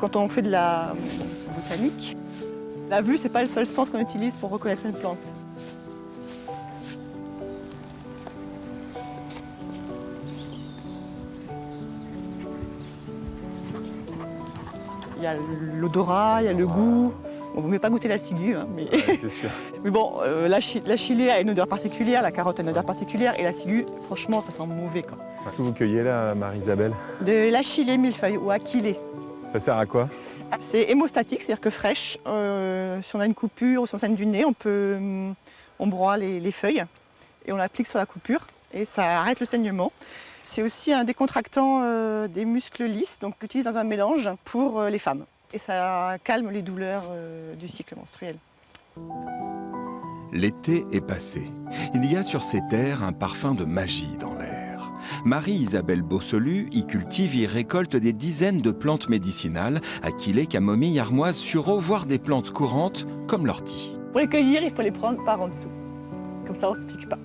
quand on fait de la botanique, la vue, c'est pas le seul sens qu'on utilise pour reconnaître une plante. Il y a l'odorat, il y a le goût. Bon, vous ne pouvez pas goûter la ciguë, hein, mais... Ouais, c'est sûr. Mais bon, la chilée a une odeur particulière, la carotte a une odeur particulière, et la ciguë, franchement, ça sent mauvais, quoi. Qu'est-ce que vous cueillez là, Marie-Isabelle? De l'achillée millefeuille ou achillée. Ça sert à quoi? C'est hémostatique, c'est-à-dire que fraîche. Si on a une coupure ou si on saigne du nez, on broie les feuilles et on l'applique sur la coupure et ça arrête le saignement. C'est aussi un décontractant des muscles lisses, donc l'utilise dans un mélange pour les femmes. Et ça calme les douleurs du cycle menstruel. L'été est passé. Il y a sur ces terres un parfum de magie dans l'air. Marie-Isabelle Beauselu y cultive et récolte des dizaines de plantes médicinales, achillées, camomille, armoise, sureau, voire des plantes courantes comme l'ortie. Pour les cueillir, il faut les prendre par en dessous. Comme ça, on ne se pique pas.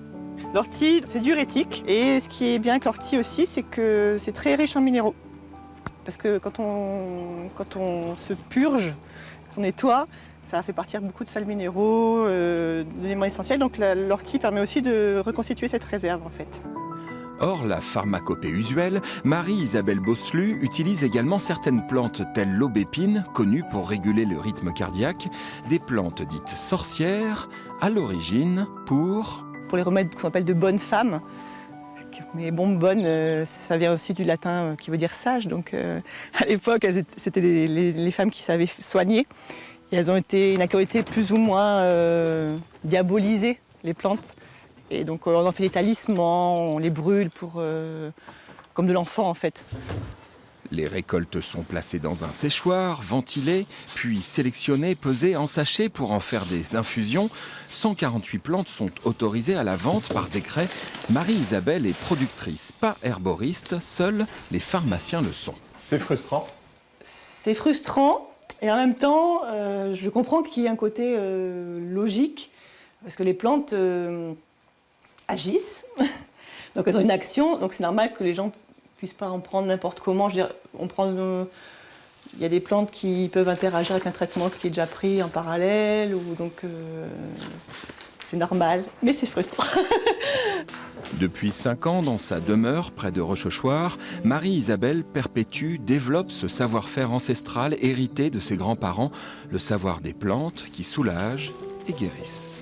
L'ortie, c'est diurétique. Et ce qui est bien avec l'ortie aussi, c'est que c'est très riche en minéraux. Parce que quand on se purge, quand on nettoie, ça fait partir beaucoup de sels minéraux, d'éléments essentiels. Donc l'ortie permet aussi de reconstituer cette réserve en fait. Hors la pharmacopée usuelle, Marie-Isabelle Beauselu utilise également certaines plantes telles l'aubépine, connue pour réguler le rythme cardiaque, des plantes dites sorcières, à l'origine pour les remèdes qu'on appelle de bonnes femmes. Mais bonne, ça vient aussi du latin qui veut dire sage. Donc à l'époque, c'était les femmes qui savaient soigner. Et elles ont été plus ou moins diabolisées, les plantes. Et donc on en fait des talismans, on les brûle comme de l'encens en fait. Les récoltes sont placées dans un séchoir, ventilées, puis sélectionnées, pesées en sachets pour en faire des infusions. 148 plantes sont autorisées à la vente par décret. Marie-Isabelle est productrice, pas herboriste, seuls les pharmaciens le sont. C'est frustrant. C'est frustrant et en même temps, je comprends qu'il y ait un côté logique parce que les plantes agissent, donc elles ont une action, donc c'est normal que les gens puissent pas en prendre n'importe comment. Je veux dire, il y a des plantes qui peuvent interagir avec un traitement qui est déjà pris en parallèle, donc c'est normal, mais c'est frustrant. Depuis 5 ans, dans sa demeure près de Rochechouart, Marie-Isabelle perpétue, développe ce savoir-faire ancestral hérité de ses grands-parents, le savoir des plantes qui soulagent et guérissent.